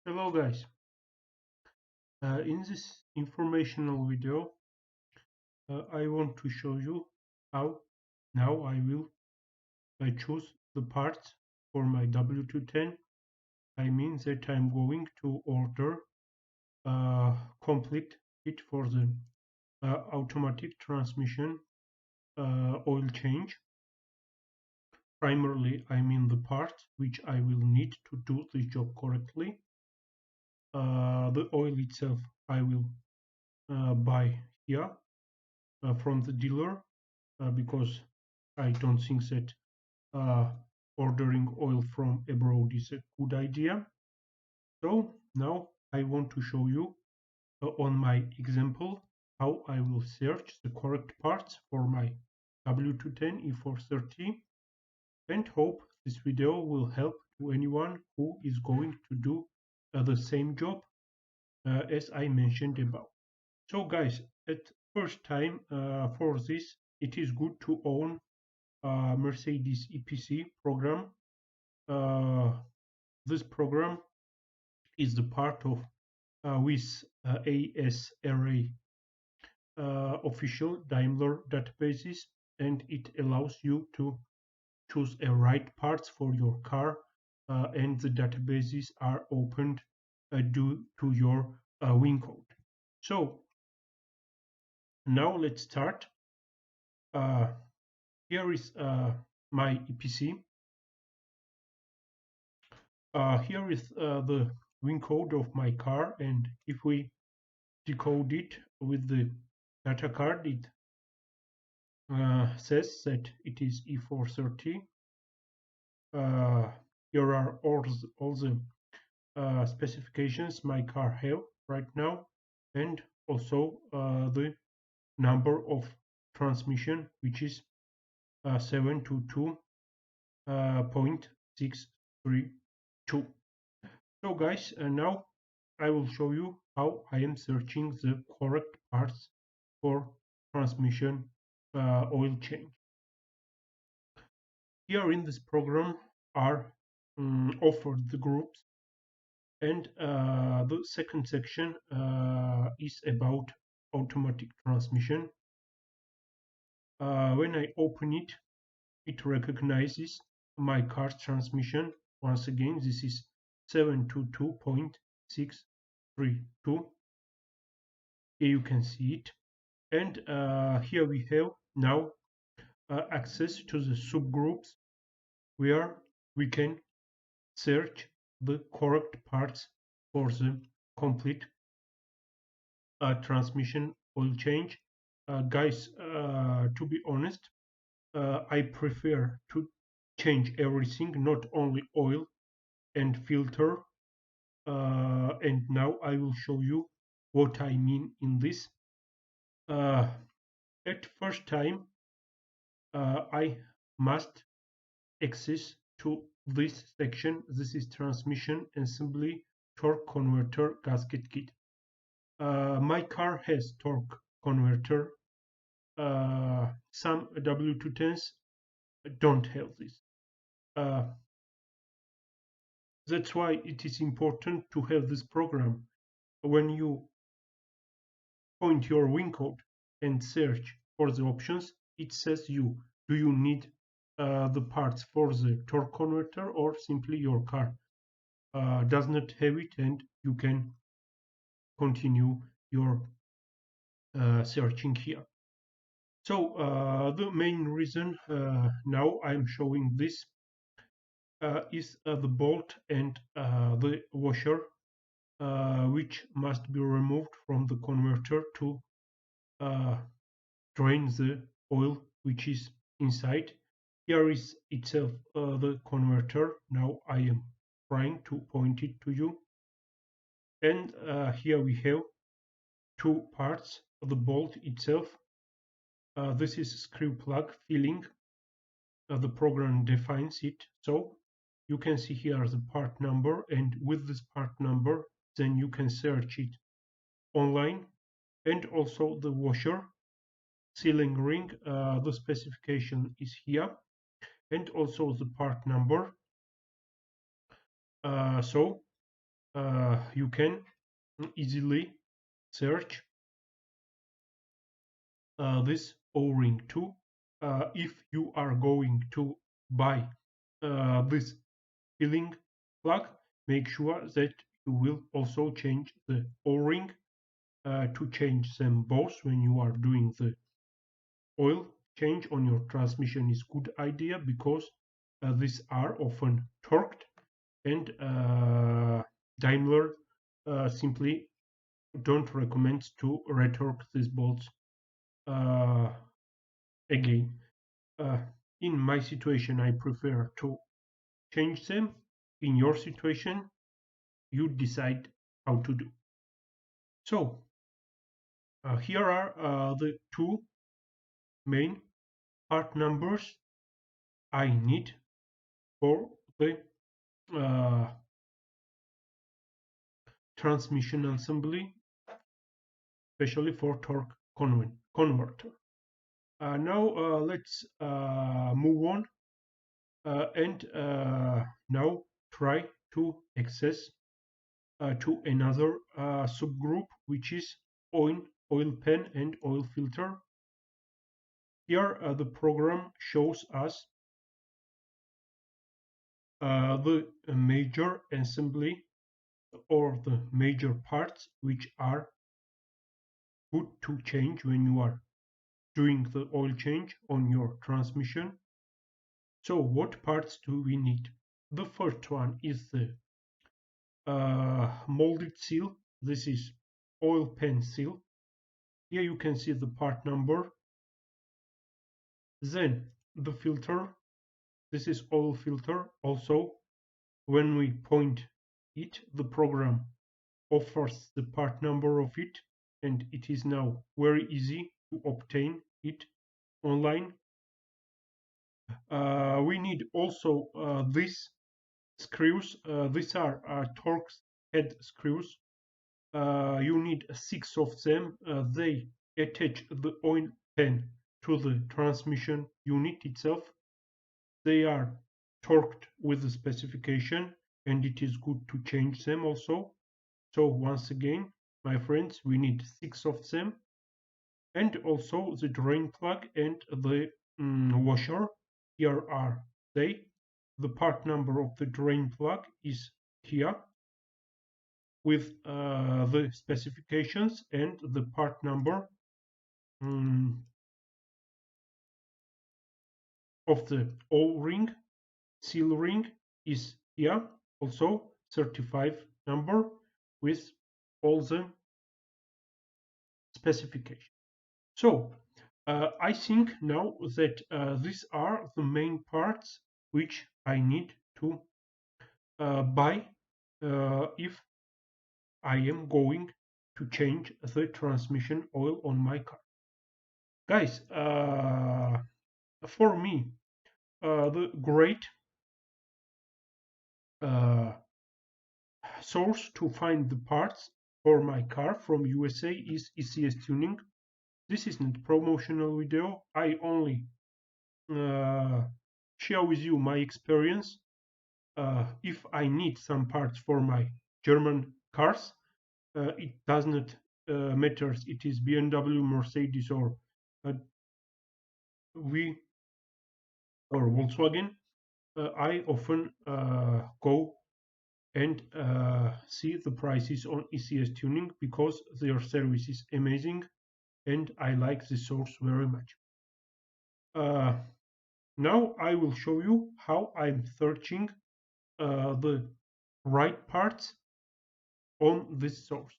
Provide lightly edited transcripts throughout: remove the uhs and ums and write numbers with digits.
Hello guys, in this informational video I want to show you how now I will choose the parts for my W210. I mean that I'm going to order a complete kit for the automatic transmission oil change. Primarily I mean the parts which I will need to do this job correctly. The oil itself I will buy here from the dealer because I don't think that ordering oil from abroad is a good idea. So now I want to show you on my example how I will search the correct parts for my W210 E430, and hope this video will help to anyone who is going to do the same job as I mentioned above. So guys, at first time for this it is good to own Mercedes EPC program. This program is the part of WIS ASRA official Daimler databases, and it allows you to choose a right parts for your car, and the databases are opened due to your WIN code. So now let's start. Here is my EPC. Here is the WIN code of my car, and if we decode it with the data card, it says that it is E430. Here are all the specifications my car have right now, and also the number of transmission, which is 722.632. So guys, now I will show you how I am searching the correct parts for transmission oil change. Here in this program are offered the groups, and the second section is about automatic transmission. When I open it, it recognizes my car's transmission. Once again, this is 722.632. Here you can see it, and here we have now access to the subgroups where we can search the correct parts for the complete transmission oil change. Guys, to be honest, I prefer to change everything, not only oil and filter, and now I will show you what I mean in this. At first time I must access to this section. This is transmission assembly torque converter gasket kit. My car has torque converter. Some W210s don't have this. That's why it is important to have this program. When you point your WIN code and search for the options, it says you, do you need the parts for the torque converter, or simply your car does not have it and you can continue your searching here. So the main reason now I'm showing this is the bolt and the washer, which must be removed from the converter to drain the oil which is inside. Here is itself the converter. Now I am trying to point it to you, and here we have two parts. The bolt itself, this is screw plug filling. The program defines it, so you can see here the part number, and with this part number then you can search it online. And also the washer sealing ring, the specification is here, and also the part number. So you can easily search this O-ring too. If you are going to buy this filling plug, make sure that you will also change the O-ring. To change them both when you are doing the oil change on your transmission is good idea, because these are often torqued, and Daimler simply don't recommend to retorque these bolts uh, again. Uh, in my situation, I prefer to change them. In your situation, you decide how to do. So here are the two main part numbers I need for the uh, transmission assembly, especially for torque converter. Now let's move on and now try to access to another subgroup, which is oil pan and oil filter. Here the program shows us the major assembly or the major parts which are good to change when you are doing the oil change on your transmission. So what parts do we need? The first one is the molded seal. This is oil pan seal. Here you can see the part number. Then the filter. This is oil filter. Also, when we point it, the program offers the part number of it, and it is now very easy to obtain it online. We need also these screws. These are Torx head screws. You need 6 of them. They attach the oil pan to the transmission unit itself. They are torqued with the specification, and it is good to change them also. So once again, my friends, we need 6 of them, and also the drain plug and the washer. Here are they. The part number of the drain plug is here with the specifications, and the part number of the O-ring, seal ring is here, also 35 number with all the specifications. So I think now that these are the main parts which I need to buy if I am going to change the transmission oil on my car. Guys, for me, the great source to find the parts for my car from USA is ECS Tuning. This isn't a promotional video. I only share with you my experience. If I need some parts for my German cars, it does not matter. It is BMW, Mercedes, or V or Volkswagen. I often go and see the prices on ECS Tuning, because their service is amazing and I like the source very much. Now I will show you how I'm searching the right parts on this source.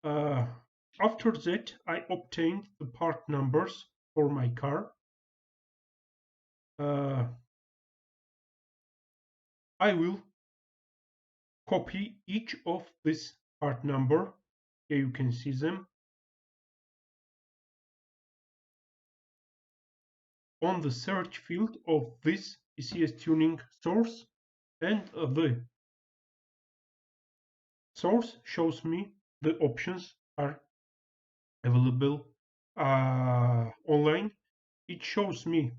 After that, I obtained the part numbers for my car. I will copy each of this part number. Here you can see them on the search field of this ECS Tuning source, and the source shows me the options are available online. It shows me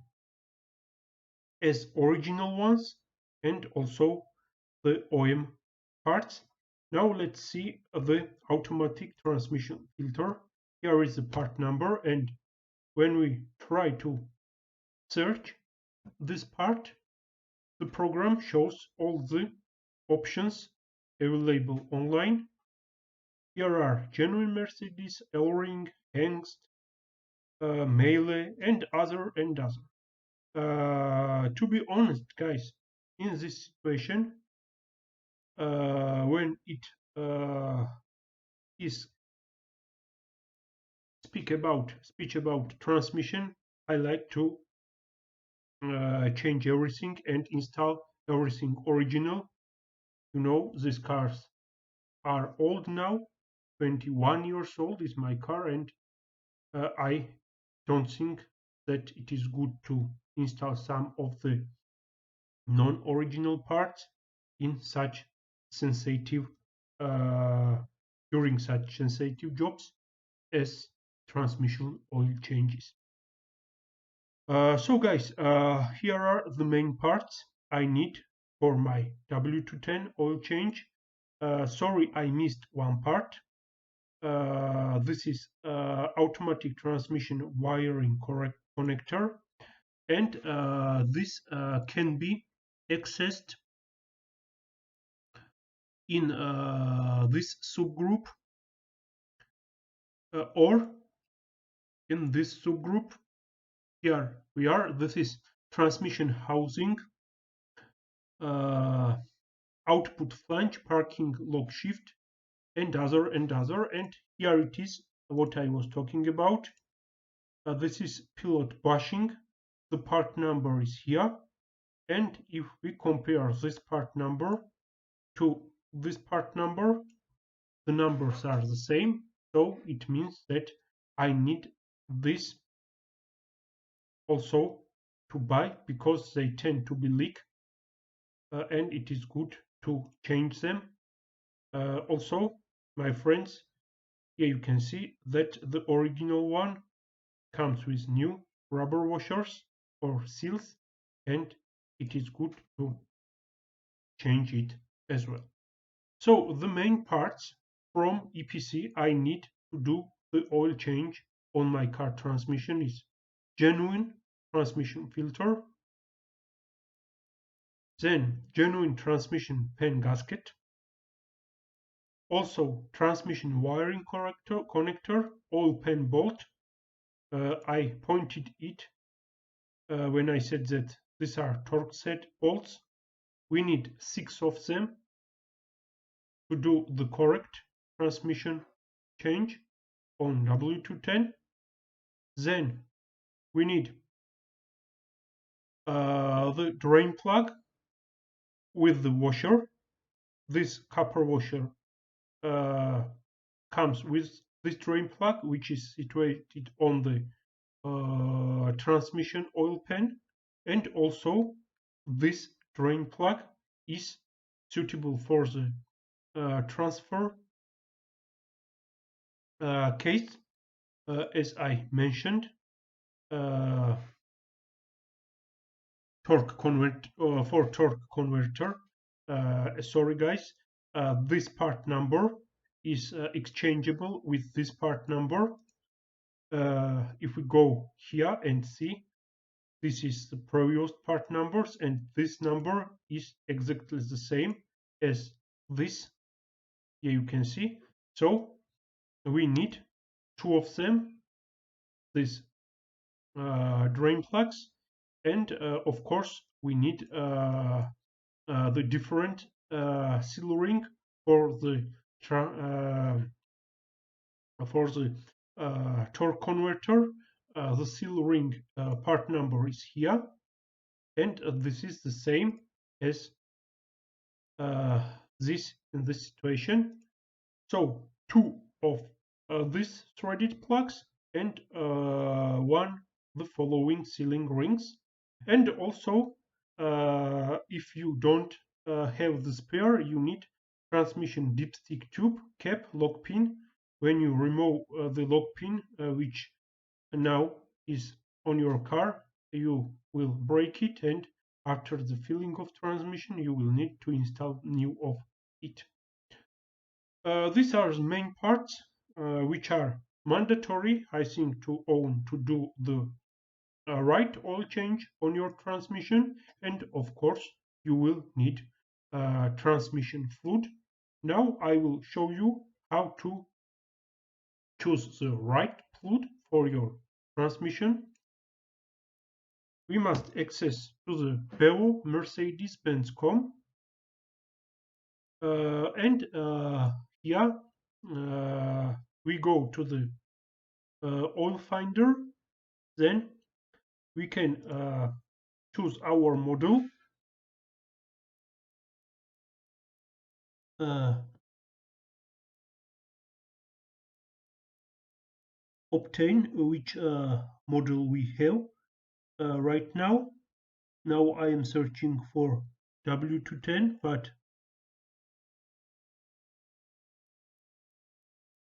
as original ones and also the OEM parts. Now let's see the automatic transmission filter. Here is the part number, and when we try to search this part, the program shows all the options available online. Here are genuine Mercedes, L-ring, Hengst, Melee, and other. To be honest, guys, in this situation, when it is speech about transmission, I like to change everything and install everything original. You know, these cars are old now. 21 years old is my car, and I don't think that it is good to install some of the non-original parts in such sensitive during such sensitive jobs as transmission oil changes. So guys, here are the main parts I need for my W210 oil change. Sorry, I missed one part. This is automatic transmission wiring connector, and this can be accessed in this subgroup or in this subgroup. Here we are. This is transmission housing, output flange, parking lock shift, and other. And here it is what I was talking about. This is pilot bushing. The part number is here, and if we compare this part number to this part number, the numbers are the same, so it means that I need this also to buy, because they tend to be leak, and it is good to change them. Also, my friends, here you can see that the original one comes with new rubber washers or seals, and it is good to change it as well. So the main parts from EPC I need to do the oil change on my car transmission is genuine transmission filter, then genuine transmission pen gasket, also transmission wiring connector, oil pen bolt. I pointed it when I said that these are torque set bolts. We need 6 of them to do the correct transmission change on W210. Then we need the drain plug with the washer. This copper washer comes with this drain plug, which is situated on the transmission oil pan, and also this drain plug is suitable for the transfer case, as I mentioned. Torque converter. Sorry guys, this part number is exchangeable with this part number. If we go here and see, this is the previous part numbers, and this number is exactly the same as this. Here you can see. So we need 2 of them, these drain plugs, and of course we need the different seal ring for the torque converter. The seal ring part number is here, and this is the same as this in this situation. So 2 of these threaded plugs, and 1 the following sealing rings. And also, if you don't have the spare, you need transmission dipstick tube, cap, lock pin. When you remove the lock pin, which now is on your car, you will break it, and after the filling of transmission you will need to install new of it. These are the main parts which are mandatory, I think, to own to do the right oil change on your transmission, and of course you will need transmission fluid. Now I will show you how to choose the right fluid for your transmission. We must access to the bellow mercedes-benz.com and here we go to the oil finder. Then we can choose our model, obtain which model we have right now. Now I am searching for W210, but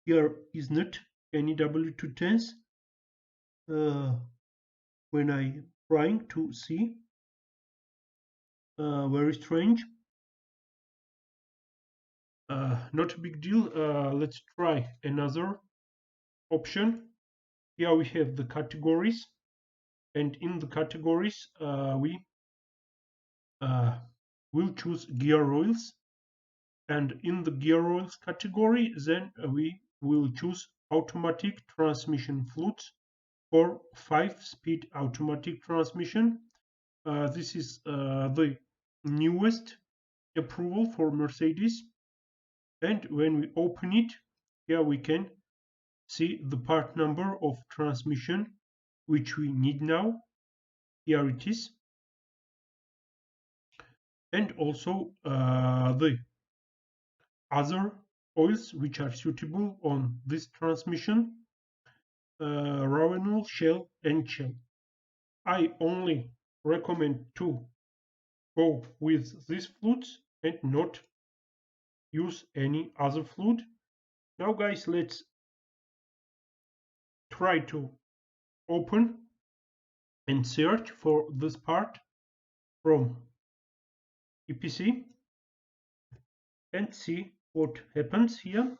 here is not any W210s. When I trying to see, very strange. Not a big deal. Let's try another option. Here we have the categories, and in the categories we will choose gear oils, and in the gear oils category then we will choose automatic transmission fluids for 5-speed automatic transmission. This is the newest approval for Mercedes, and when we open it, here we can see the part number of transmission which we need now. Here it is, and also the other oils which are suitable on this transmission, Ravenel, Shell and Shell. I only recommend to go with these fluids and not use any other fluid. Now guys, let's try to open and search for this part from EPC and see what happens here.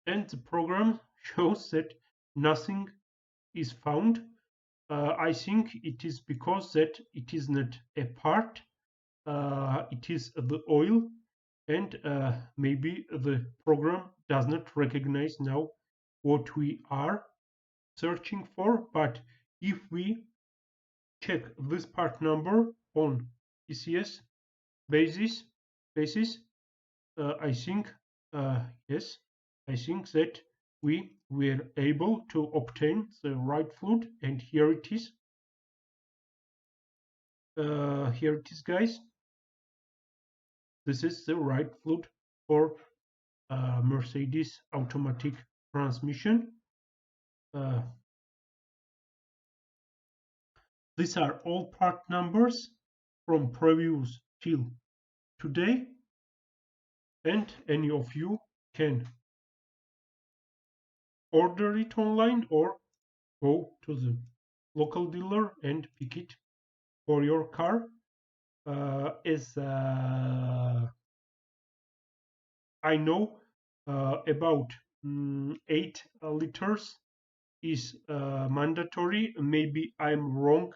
And the program shows that nothing is found. I think it is because that it is not a part, it is the oil, and maybe the program does not recognize now what we are searching for. But if we check this part number on ECS basis, I think yes, I think that we were able to obtain the right fluid, and here it is. Here it is, guys. This is the right fluid for Mercedes automatic transmission. These are all part numbers from previews till today, and any of you can order it online or go to the local dealer and pick it for your car. As I know, about 8 liters is mandatory. Maybe I'm wrong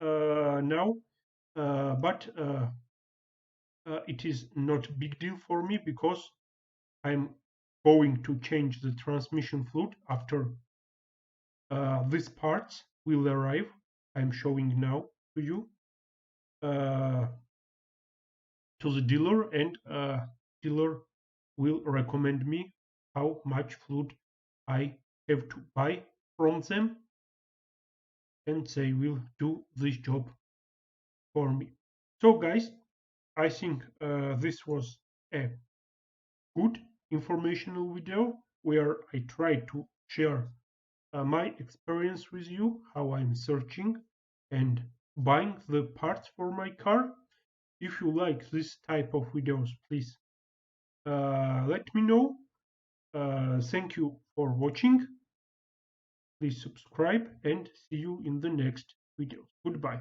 now, but it is not a big deal for me because I'm going to change the transmission fluid after these parts will arrive. I'm showing now to you to the dealer, and dealer will recommend me how much fluid I have to buy from them, and they will do this job for me. So guys, I think this was a good informational video where I tried to share my experience with you, how I'm searching and buying the parts for my car. If you like this type of videos, please let me know. Thank you for watching. please subscribe and see you in the next video. Goodbye.